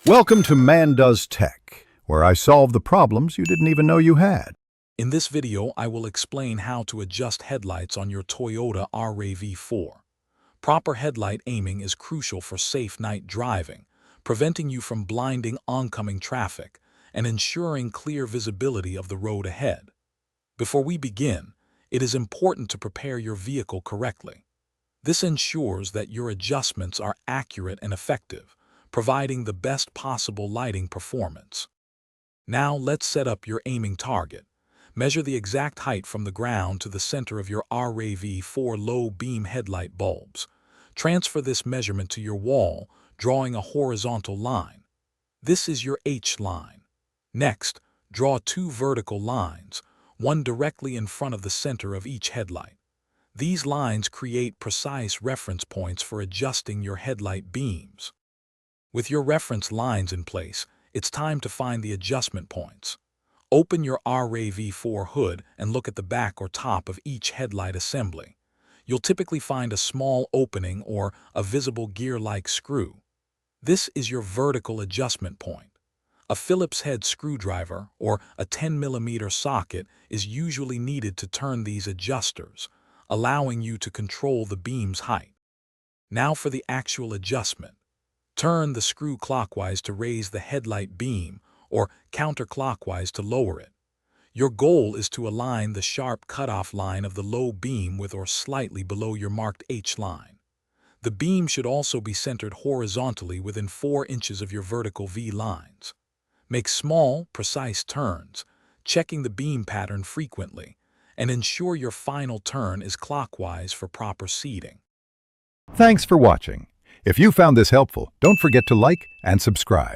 Welcome to Man Does Tech, where I solve the problems you didn't even know you had. In this video, I will explain how to adjust headlights on your Toyota RAV4. Proper headlight aiming is crucial for safe night driving, preventing you from blinding oncoming traffic and ensuring clear visibility of the road ahead. Before we begin, it is important to prepare your vehicle correctly. This ensures that your adjustments are accurate and effective, providing the best possible lighting performance. Now let's set up your aiming target. Measure the exact height from the ground to the center of your RAV4 low-beam headlight bulbs. Transfer this measurement to your wall, drawing a horizontal line. This is your H-line. Next, draw two vertical lines, one directly in front of the center of each headlight. These lines create precise reference points for adjusting your headlight beams. With your reference lines in place, it's time to find the adjustment points. Open your RAV4 hood and look at the back or top of each headlight assembly. You'll typically find a small opening or a visible gear-like screw. This is your vertical adjustment point. A Phillips head screwdriver or a 10mm socket is usually needed to turn these adjusters, allowing you to control the beam's height. Now for the actual adjustment. Turn the screw clockwise to raise the headlight beam or counterclockwise to lower it. Your goal is to align the sharp cutoff line of the low beam with or slightly below your marked H-line. The beam should also be centered horizontally within 4 inches of your vertical V-lines. Make small, precise turns, checking the beam pattern frequently, and ensure your final turn is clockwise for proper seating. Thanks for watching. If you found this helpful, don't forget to like and subscribe.